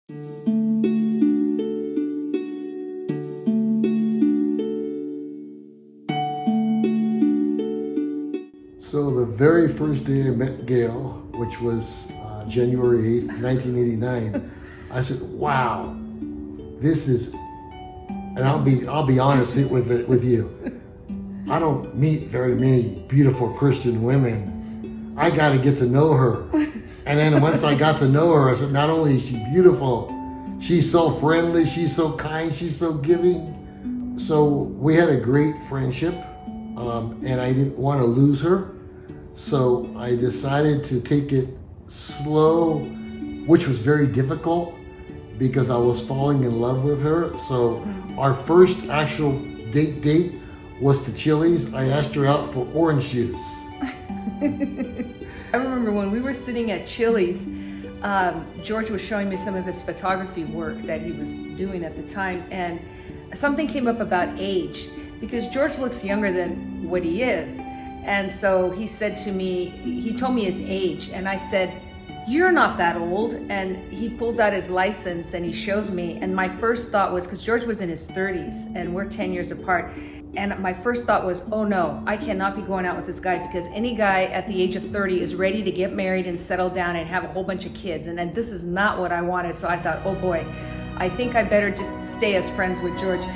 So the very first day I met Gail, which was January 8th, 1989, I said, wow, this is, and I'll be honest with you. I don't meet very many beautiful Christian women. I got to get to know her. And then once I got to know her, I said, not only is she beautiful, she's so friendly, she's so kind, she's so giving. So we had a great friendship, and I didn't want to lose her. So I decided to take it slow, which was very difficult because I was falling in love with her. So our first actual date was to Chili's. I asked her out for orange juice. I remember when we were sitting at Chili's, George was showing me some of his photography work that he was doing at the time, and something came up about age, because George looks younger than what he is. And so he said to me, he told me his age, and I said, "You're not that old." And he pulls out his license and he shows me, and my first thought was, because George was in his 30s and we're 10 years apart, and my first thought was, oh no, I cannot be going out with this guy, because any guy at the age of 30 is ready to get married and settle down and have a whole bunch of kids, and then this is not what I wanted. So I thought, oh boy, I think I better just stay as friends with George.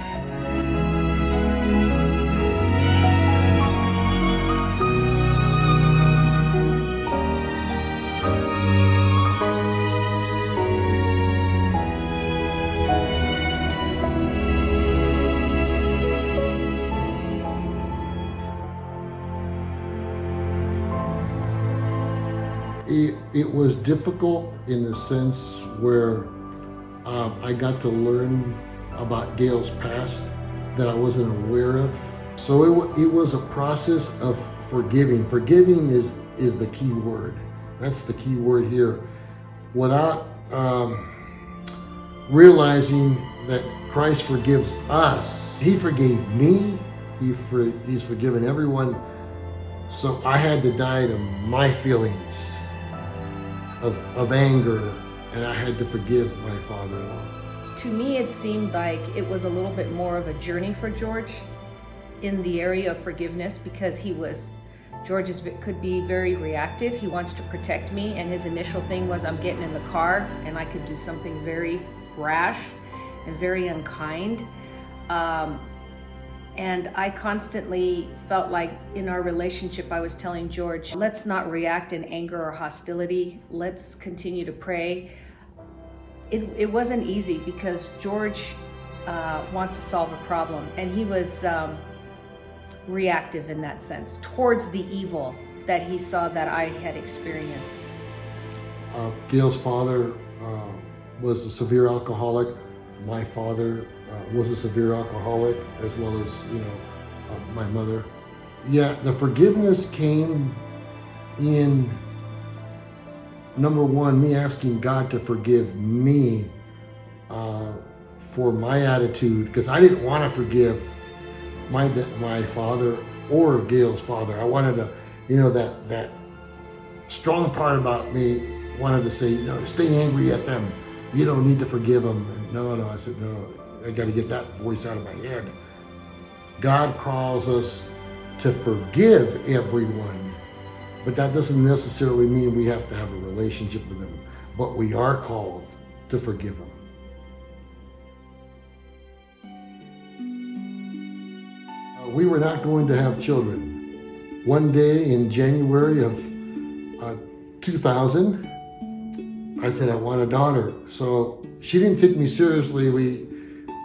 It was difficult in the sense where I got to learn about Gail's past that I wasn't aware of. So it was a process of forgiving. Forgiving is the key word. That's the key word here. Without realizing that Christ forgives us. He forgave me. He's forgiven everyone. So I had to die to my feelings of anger, and I had to forgive my father-in-law. To me, it seemed like it was a little bit more of a journey for George in the area of forgiveness, because George could be very reactive. He wants to protect me, and his initial thing was, I'm getting in the car and I could do something very rash and very unkind. And I constantly felt like in our relationship, I was telling George, let's not react in anger or hostility. Let's continue to pray. It wasn't easy, because George wants to solve a problem, and he was reactive in that sense towards the evil that he saw that I had experienced. Gail's father was a severe alcoholic. My father was a severe alcoholic, as well as my mother. Yeah, the forgiveness came in, number one, me asking God to forgive me for my attitude, because I didn't want to forgive my father or Gail's father. I wanted to, that strong part about me wanted to say, stay angry at them. You don't need to forgive them. And no, I said, no, I got to get that voice out of my head. God calls us to forgive everyone, but that doesn't necessarily mean we have to have a relationship with them, but we are called to forgive them. We were not going to have children. One day in January of 2000, I said I want a daughter. So she didn't take me seriously. We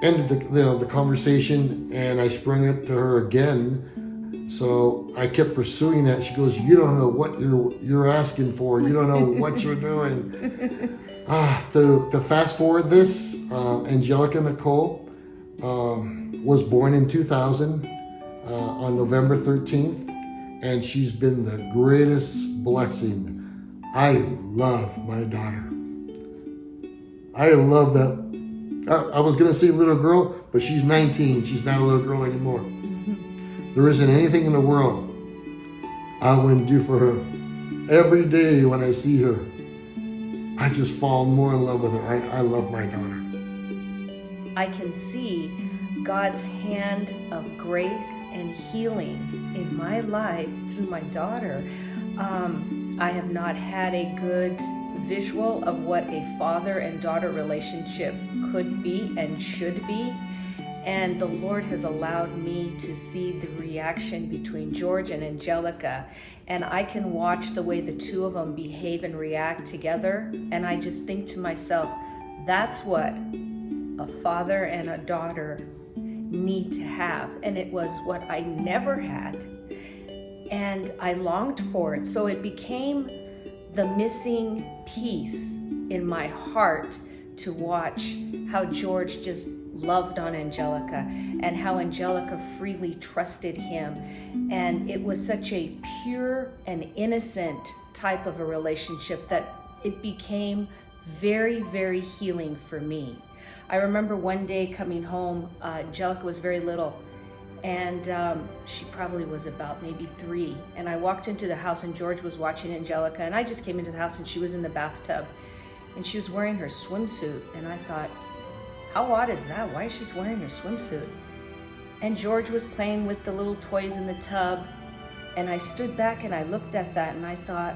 ended the conversation, and I sprung it to her again. So I kept pursuing that. She goes, "You don't know what you're asking for. You don't know what you're doing." To fast forward this, Angelica Nicole was born in 2000 on November 13th, and she's been the greatest blessing. I love my daughter. I love that. I was going to say little girl, but she's 19. She's not a little girl anymore. There isn't anything in the world I wouldn't do for her. Every day when I see her, I just fall more in love with her. I love my daughter. I can see God's hand of grace and healing in my life through my daughter. I have not had a good visual of what a father and daughter relationship could be and should be. And the Lord has allowed me to see the reaction between George and Angelica. And I can watch the way the two of them behave and react together. And I just think to myself, that's what a father and a daughter need to have. And it was what I never had. And I longed for it. So it became the missing piece in my heart to watch how George just loved on Angelica and how Angelica freely trusted him. And it was such a pure and innocent type of a relationship that it became very, very healing for me. I remember one day coming home, Angelica was very little, and she probably was about maybe 3. And I walked into the house and George was watching Angelica, and I just came into the house and she was in the bathtub and she was wearing her swimsuit. And I thought, how odd is that? Why is she wearing her swimsuit? And George was playing with the little toys in the tub. And I stood back and I looked at that and I thought,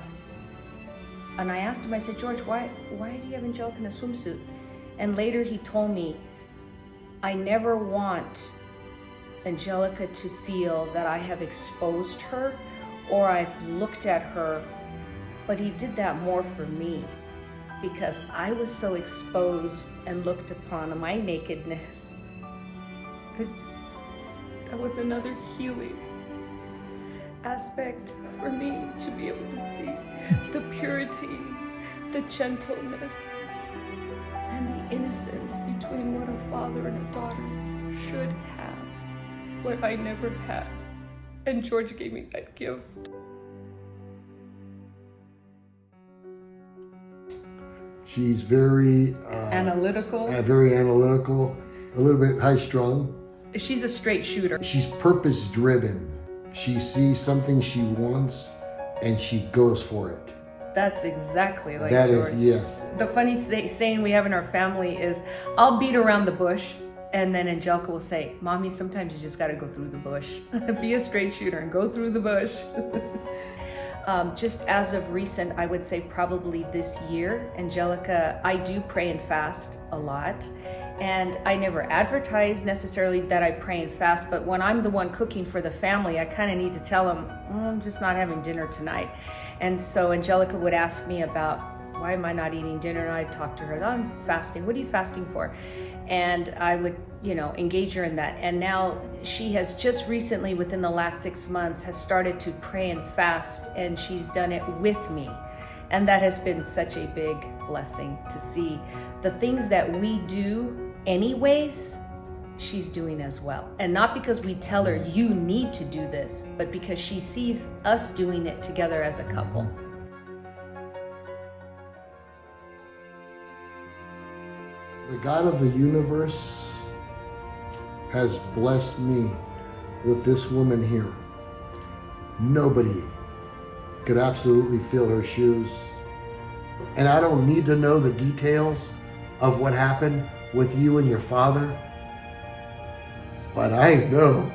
and I asked him, I said, George, why did you have Angelica in a swimsuit? And later he told me, I never want Angelica to feel that I have exposed her or I've looked at her, but he did that more for me because I was so exposed and looked upon my nakedness. That was another healing aspect for me to be able to see the purity, the gentleness, and the innocence between what a father and a daughter should have, what I never had. And George gave me that gift. She's very Analytical. Very analytical, a little bit high-strung. She's a straight shooter. She's purpose-driven. She sees something she wants, and she goes for it. That's exactly like That George. is, yes. The funny saying we have in our family is, I'll beat around the bush, and then Angelica will say, Mommy, sometimes you just got to go through the bush. Be a straight shooter and go through the bush. Just as of recent, I would say probably this year, Angelica, I do pray and fast a lot. And I never advertise necessarily that I pray and fast, but when I'm the one cooking for the family, I kind of need to tell them, I'm just not having dinner tonight. And so Angelica would ask me about, why am I not eating dinner? And I'd talk to her, I'm fasting. What are you fasting for? And I would, engage her in that. And now she has just recently, within the last 6 months, has started to pray and fast, and she's done it with me. And that has been such a big blessing to see the things that we do anyways, she's doing as well. And not because we tell her, you need to do this, but because she sees us doing it together as a couple. The God of the universe has blessed me with this woman here. Nobody could absolutely fill her shoes. And I don't need to know the details of what happened with you and your father, but I know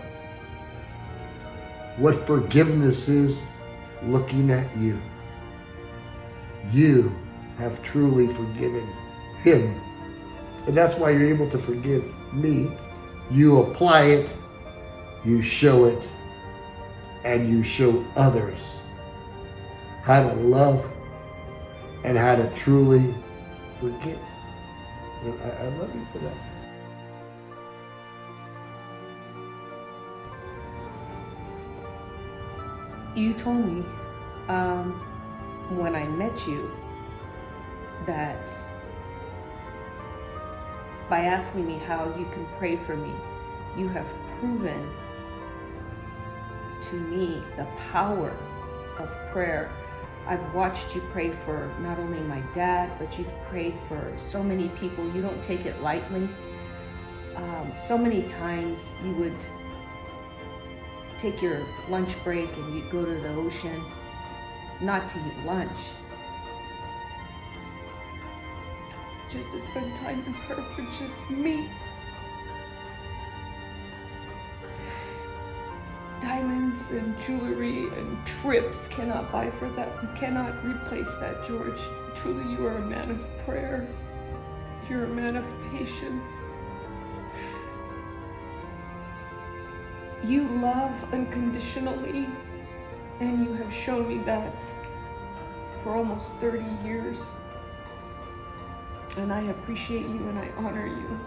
what forgiveness is looking at you. You have truly forgiven him. And that's why you're able to forgive me. You apply it, you show it, and you show others how to love and how to truly forgive. And I love you for that. You told me when I met you that by asking me how you can pray for me, you have proven to me the power of prayer. I've watched you pray for not only my dad, but you've prayed for so many people. You don't take it lightly. So many times you would take your lunch break and you'd go to the ocean, not to eat lunch, just to spend time in prayer for just me. Diamonds and jewelry and trips cannot buy for that. You cannot replace that, George. Truly, you are a man of prayer. You're a man of patience. You love unconditionally, and you have shown me that for almost 30 years. And I appreciate you and I honor you.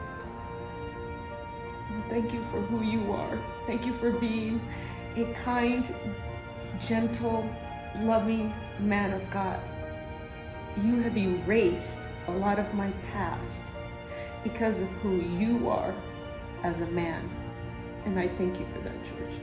And thank you for who you are. Thank you for being a kind, gentle, loving man of God. You have erased a lot of my past because of who you are as a man. And I thank you for that, George.